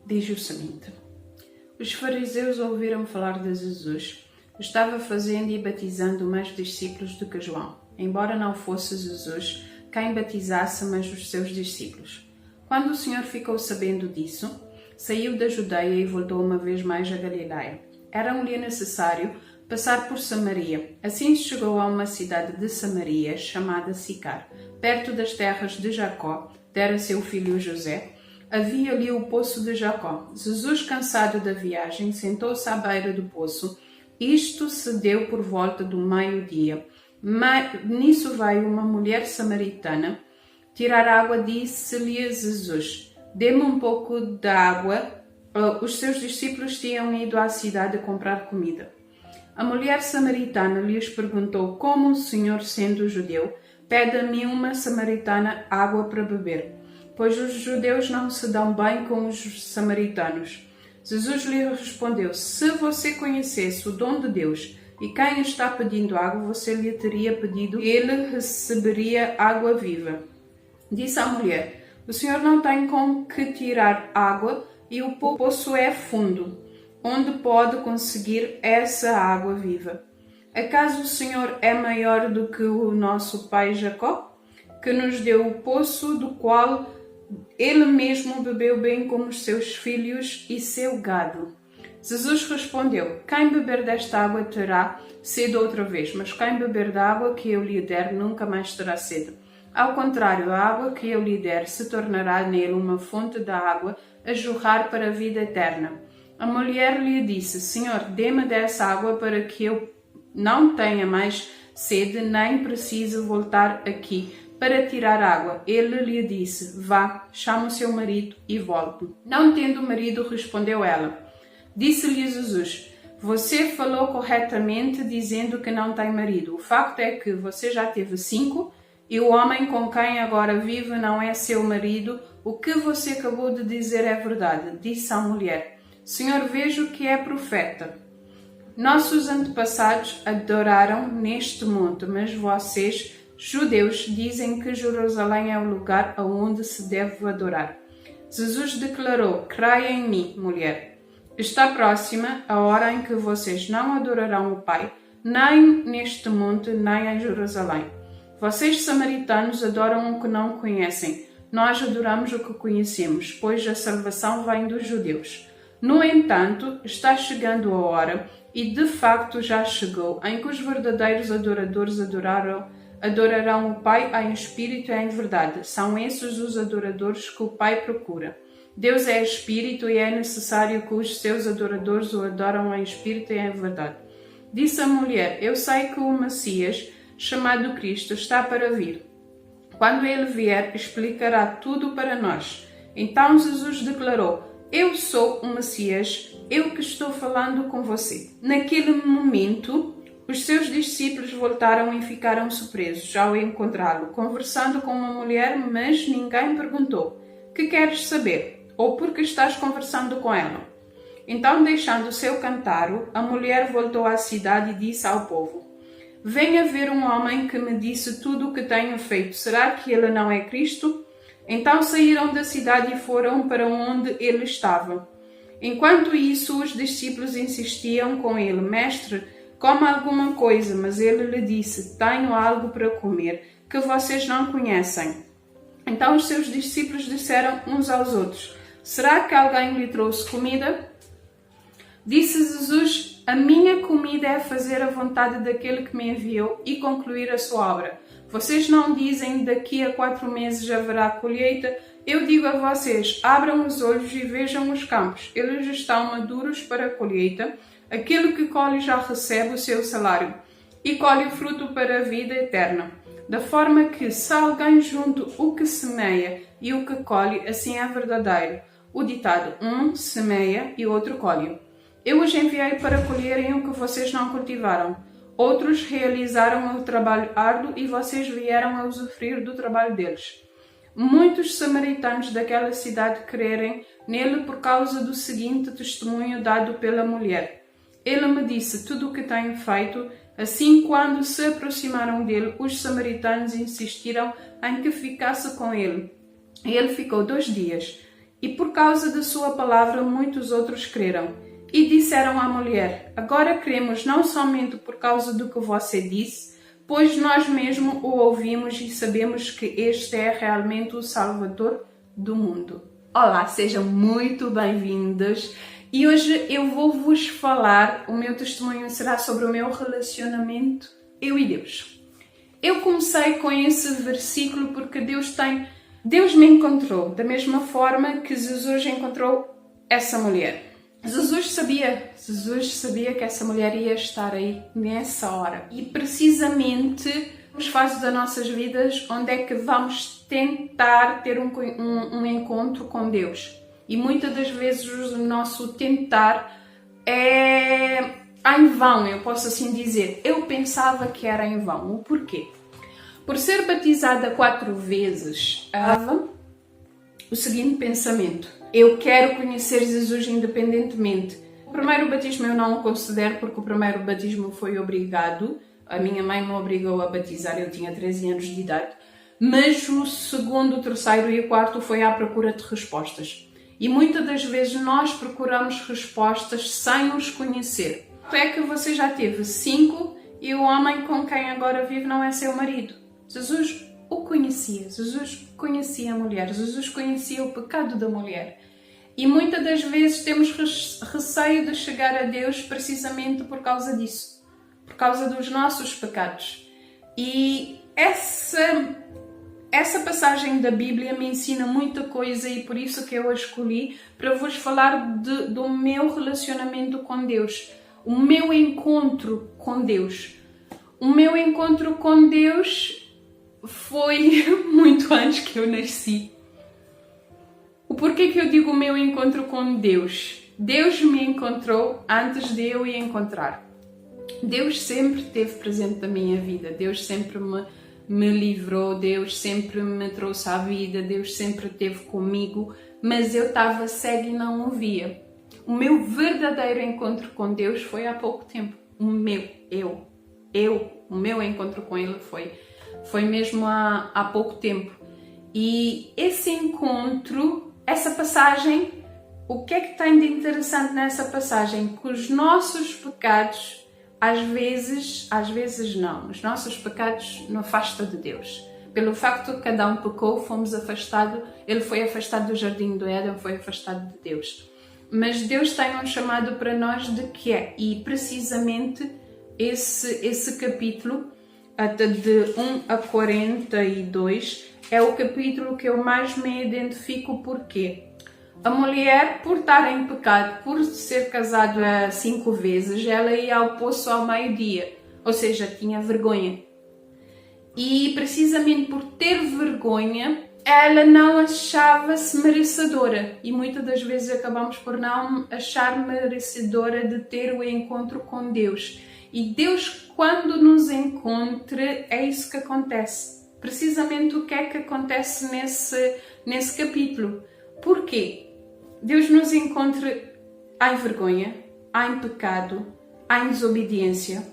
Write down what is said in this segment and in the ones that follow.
diz o seguinte: os fariseus ouviram falar de Jesus. Estava fazendo e batizando mais discípulos do que João, embora não fosse Jesus quem batizasse, mas os seus discípulos. Quando o Senhor ficou sabendo disso, saiu da Judeia e voltou uma vez mais a Galileia. Era-lhe necessário passar por Samaria. Assim chegou a uma cidade de Samaria, chamada Sicar, perto das terras de Jacó, dera seu filho José. Havia ali o poço de Jacó. Jesus, cansado da viagem, sentou-se à beira do poço. Isto se deu por volta do meio-dia. Nisso veio uma mulher samaritana tirar água. Disse-lhe Jesus: dê-me um pouco de água. Os seus discípulos tinham ido à cidade comprar comida. A mulher samaritana lhes perguntou: como o Senhor, sendo judeu, pede a mim, uma samaritana, água para beber? Pois os judeus não se dão bem com os samaritanos. Jesus lhe respondeu: se você conhecesse o dom de Deus e quem está pedindo água, você lhe teria pedido e ele receberia água viva. Disse a mulher: o Senhor não tem com que tirar água e o poço é fundo. Onde pode conseguir essa água viva? Acaso o Senhor é maior do que o nosso pai Jacó, que nos deu o poço do qual ele mesmo bebeu, bem como os seus filhos e seu gado? Jesus respondeu: quem beber desta água terá sede outra vez, mas quem beber da água que eu lhe der nunca mais terá sede. Ao contrário, a água que eu lhe der se tornará nele uma fonte de água a jorrar para a vida eterna. A mulher lhe disse: Senhor, dê-me dessa água para que eu não tenha mais sede, nem precise voltar aqui para tirar água. Ele lhe disse: vá, chame o seu marido e volte. Não tendo marido, respondeu ela. Disse-lhe Jesus: você falou corretamente dizendo que não tem marido. O facto é que você já teve 5 e o homem com quem agora vive não é seu marido. O que você acabou de dizer é verdade. Disse a mulher: Senhor, vejo que é profeta. Nossos antepassados adoraram neste monte, mas vocês, judeus, dizem que Jerusalém é o lugar aonde se deve adorar. Jesus declarou: creia em mim, mulher. Está próxima a hora em que vocês não adorarão o Pai, nem neste monte, nem em Jerusalém. Vocês, samaritanos, adoram o que não conhecem. Nós adoramos o que conhecemos, pois a salvação vem dos judeus. No entanto, está chegando a hora, e de facto já chegou, em que os verdadeiros adoradores adorarão o Pai em espírito e em verdade. São esses os adoradores que o Pai procura. Deus é espírito e é necessário que os seus adoradores o adoram em espírito e em verdade. Disse a mulher: eu sei que o Messias, chamado Cristo, está para vir. Quando ele vier, explicará tudo para nós. Então Jesus declarou: eu sou o Messias, eu que estou falando com você. Naquele momento, os seus discípulos voltaram e ficaram surpresos ao encontrá-lo, conversando com uma mulher, mas ninguém perguntou: que queres saber? Ou por que estás conversando com ela? Então, deixando o seu cântaro, a mulher voltou à cidade e disse ao povo: venha ver um homem que me disse tudo o que tenho feito. Será que ele não é Cristo? Então saíram da cidade e foram para onde ele estava. Enquanto isso, os discípulos insistiam com ele: mestre, coma alguma coisa. Mas ele lhe disse: tenho algo para comer que vocês não conhecem. Então os seus discípulos disseram uns aos outros: será que alguém lhe trouxe comida? Disse Jesus: a minha comida é fazer a vontade daquele que me enviou e concluir a sua obra. Vocês não dizem: daqui a 4 meses haverá colheita? Eu digo a vocês: abram os olhos e vejam os campos. Eles estão maduros para a colheita. Aquele que colhe já recebe o seu salário e colhe fruto para a vida eterna. Da forma que, se alguém junto o que semeia e o que colhe, assim é verdadeiro o ditado: um semeia e outro colhe. Eu os enviei para colherem o que vocês não cultivaram. Outros realizaram o trabalho árduo e vocês vieram a usufruir do trabalho deles. Muitos samaritanos daquela cidade creram nele por causa do seguinte testemunho dado pela mulher: ele me disse tudo o que tenho feito. Assim, quando se aproximaram dele, os samaritanos insistiram em que ficasse com ele. Ele ficou 2 dias E por causa da sua palavra, muitos outros creram. E disseram à mulher: agora cremos não somente por causa do que você disse, pois nós mesmos o ouvimos e sabemos que este é realmente o Salvador do mundo. Olá, sejam muito bem-vindos. E hoje eu vou vos falar, o meu testemunho será sobre o meu relacionamento, eu e Deus. Eu comecei com esse versículo porque Deus me encontrou, da mesma forma que Jesus encontrou essa mulher. Jesus sabia que essa mulher ia estar aí nessa hora. E precisamente nos fases das nossas vidas onde é que vamos tentar ter um encontro com Deus. E muitas das vezes o nosso tentar é em vão, eu posso assim dizer. Eu pensava que era em vão. O porquê? Por ser batizada 4 vezes, o seguinte pensamento: eu quero conhecer Jesus independentemente. O primeiro batismo eu não o considero porque o primeiro batismo foi obrigado. A minha mãe me obrigou a batizar, eu tinha 13 anos de idade. Mas o segundo, o terceiro e o quarto foi à procura de respostas. E muitas das vezes nós procuramos respostas sem nos conhecer. É que você já teve 5 e o homem com quem agora vive não é seu marido. Jesus o conhecia, Jesus conhecia a mulher, Jesus conhecia o pecado da mulher. E muitas das vezes temos receio de chegar a Deus precisamente por causa disso, por causa dos nossos pecados. E essa passagem da Bíblia me ensina muita coisa e por isso que eu a escolhi para vos falar do meu relacionamento com Deus, o meu encontro com Deus. O meu encontro com Deus foi muito antes que eu nasci. O porquê que eu digo o meu encontro com Deus? Deus me encontrou antes de eu ir encontrar. Deus sempre esteve presente na minha vida. Deus sempre me livrou. Deus sempre me trouxe à vida. Deus sempre esteve comigo. Mas eu estava cega e não o via. O meu verdadeiro encontro com Deus foi há pouco tempo. O meu encontro com Ele foi mesmo há pouco tempo. E esse encontro, essa passagem, o que é que tem de interessante nessa passagem? Que os nossos pecados, às vezes não, os nossos pecados nos afastam de Deus. Pelo facto de que Adão pecou, fomos afastados, ele foi afastado do jardim do Éden, foi afastado de Deus. Mas Deus tem um chamado para nós de que é, e precisamente esse capítulo, até de 1 a 42, é o capítulo que eu mais me identifico. Porque a mulher, por estar em pecado, por ser casada 5 vezes, ela ia ao poço ao meio-dia, ou seja, tinha vergonha. E precisamente por ter vergonha, ela não achava-se merecedora. E muitas das vezes acabamos por não achar merecedora de ter o encontro com Deus. E Deus, quando nos encontra, é isso que acontece. Precisamente o que é que acontece nesse capítulo. Porquê? Deus nos encontra em vergonha, em pecado, em desobediência.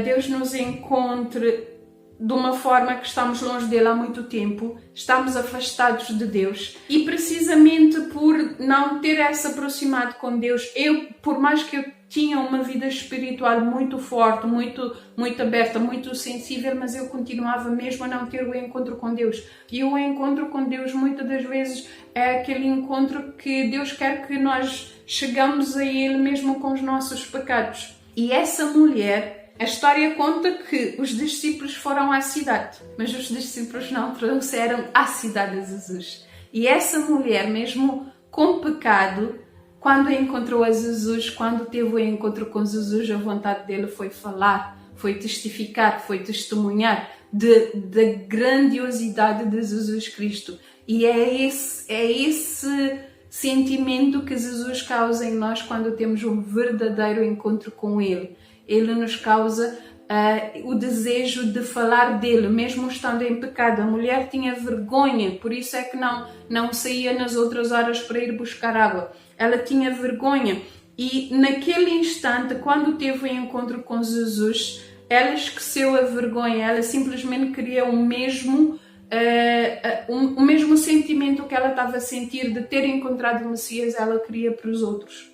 Deus nos encontra de uma forma que estamos longe dele há muito tempo, estamos afastados de Deus. E precisamente por não ter essa aproximado com Deus, por mais que eu tinha uma vida espiritual muito forte, muito aberta, muito sensível, mas eu continuava mesmo a não ter o encontro com Deus. E o encontro com Deus muitas das vezes é aquele encontro que Deus quer que nós chegamos a Ele mesmo com os nossos pecados. E essa mulher, a história conta que os discípulos foram à cidade, mas os discípulos não trouxeram à cidade a Jesus. E essa mulher, mesmo com pecado, quando encontrou a Jesus, quando teve o encontro com Jesus, a vontade dele foi falar, foi testificar, foi testemunhar da grandiosidade de Jesus Cristo. E é esse sentimento que Jesus causa em nós quando temos um verdadeiro encontro com Ele. Ele nos causa o desejo de falar dele, mesmo estando em pecado. A mulher tinha vergonha, por isso é que não saía nas outras horas para ir buscar água. Ela tinha vergonha e naquele instante, quando teve o encontro com Jesus, ela esqueceu a vergonha, ela simplesmente queria o mesmo o mesmo sentimento que ela estava a sentir de ter encontrado o Messias, ela queria para os outros.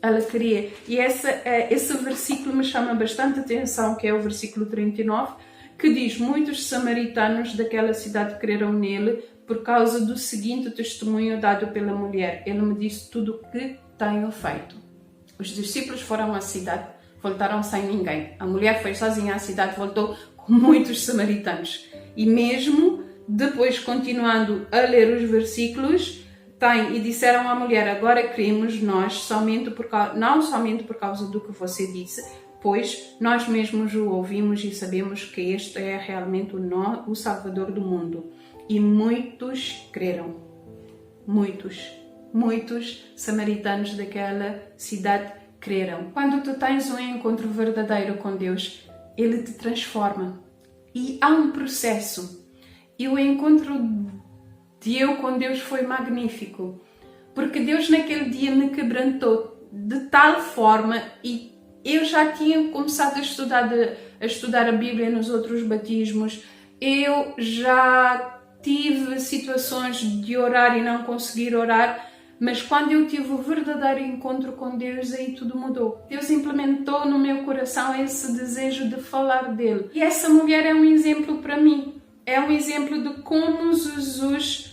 Ela queria. E esse versículo me chama bastante atenção, que é o versículo 39, que diz: muitos samaritanos daquela cidade creram nele por causa do seguinte testemunho dado pela mulher. Ele me disse tudo o que tenho feito. Os discípulos foram à cidade, voltaram sem ninguém. A mulher foi sozinha à cidade, voltou com muitos samaritanos. E mesmo depois, continuando a ler os versículos, e disseram à mulher: agora cremos nós, não somente por causa do que você disse, pois nós mesmos o ouvimos e sabemos que este é realmente o Salvador do mundo. E muitos creram. Muitos samaritanos daquela cidade creram. Quando tu tens um encontro verdadeiro com Deus, Ele te transforma. E há um processo. E o encontro de eu com Deus foi magnífico. Porque Deus naquele dia me quebrantou de tal forma, e eu já tinha começado a estudar a Bíblia nos outros batismos. Eu já tive situações de orar e não conseguir orar, mas quando eu tive o verdadeiro encontro com Deus, aí tudo mudou. Deus implementou no meu coração esse desejo de falar dele. E essa mulher é um exemplo para mim. É um exemplo de como Jesus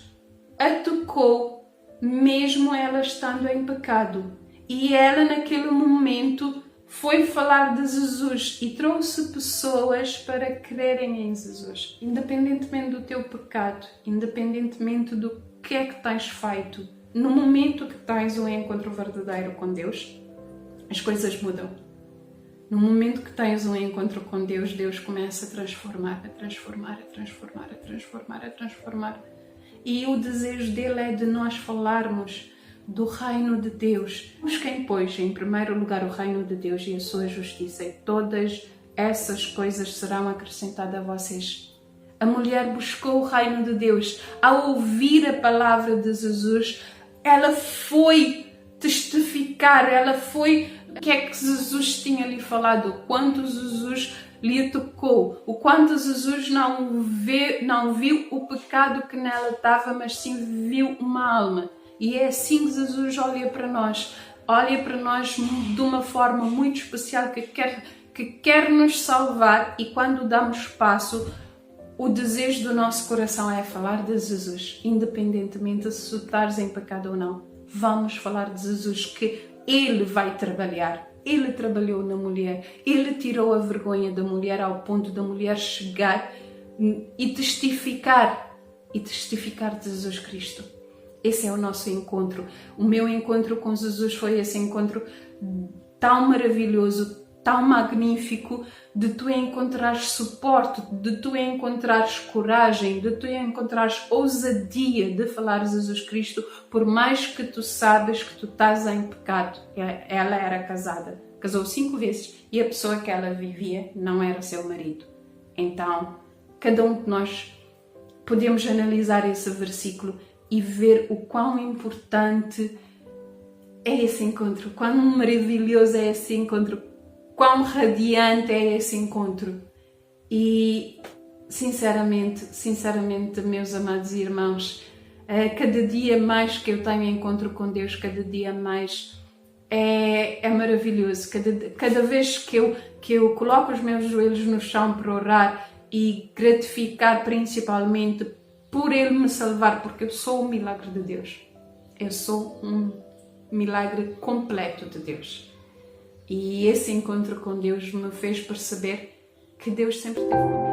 a tocou, mesmo ela estando em pecado. E ela, naquele momento, foi falar de Jesus e trouxe pessoas para crerem em Jesus. Independentemente do teu pecado, independentemente do que é que tens feito, no momento que tens um encontro verdadeiro com Deus, as coisas mudam. No momento que tens um encontro com Deus, Deus começa a transformar. E o desejo dele é de nós falarmos do reino de Deus. Busquem, pois, em primeiro lugar o reino de Deus e a sua justiça, e todas essas coisas serão acrescentadas a vocês. A mulher buscou o reino de Deus. Ao ouvir a palavra de Jesus, ela foi testificar, ela foi o que é que Jesus tinha lhe falado, o quanto Jesus lhe tocou, o quanto Jesus não viu o pecado que nela estava, mas sim viu uma alma. E é assim que Jesus olha para nós de uma forma muito especial, que quer nos salvar, e quando damos passo, o desejo do nosso coração é falar de Jesus, independentemente de se tu estares em pecado ou não. Vamos falar de Jesus, que Ele vai trabalhar. Ele trabalhou na mulher, Ele tirou a vergonha da mulher ao ponto da mulher chegar e testificar de Jesus Cristo. Esse é o nosso encontro. O meu encontro com Jesus foi esse encontro tão maravilhoso, tão magnífico, de tu encontrares suporte, de tu encontrares coragem, de tu encontrares ousadia de falar de Jesus Cristo, por mais que tu sabes que tu estás em pecado. Ela era casada, casou 5 vezes, e a pessoa que ela vivia não era seu marido. Então, cada um de nós podemos analisar esse versículo e ver o quão importante é esse encontro, quão maravilhoso é esse encontro, quão radiante é esse encontro. E sinceramente, meus amados irmãos, cada dia mais que eu tenho encontro com Deus, cada dia mais é maravilhoso. Cada vez que eu coloco os meus joelhos no chão para orar e gratificar principalmente por Ele me salvar, porque eu sou um milagre de Deus. Eu sou um milagre completo de Deus. E esse encontro com Deus me fez perceber que Deus sempre esteve comigo.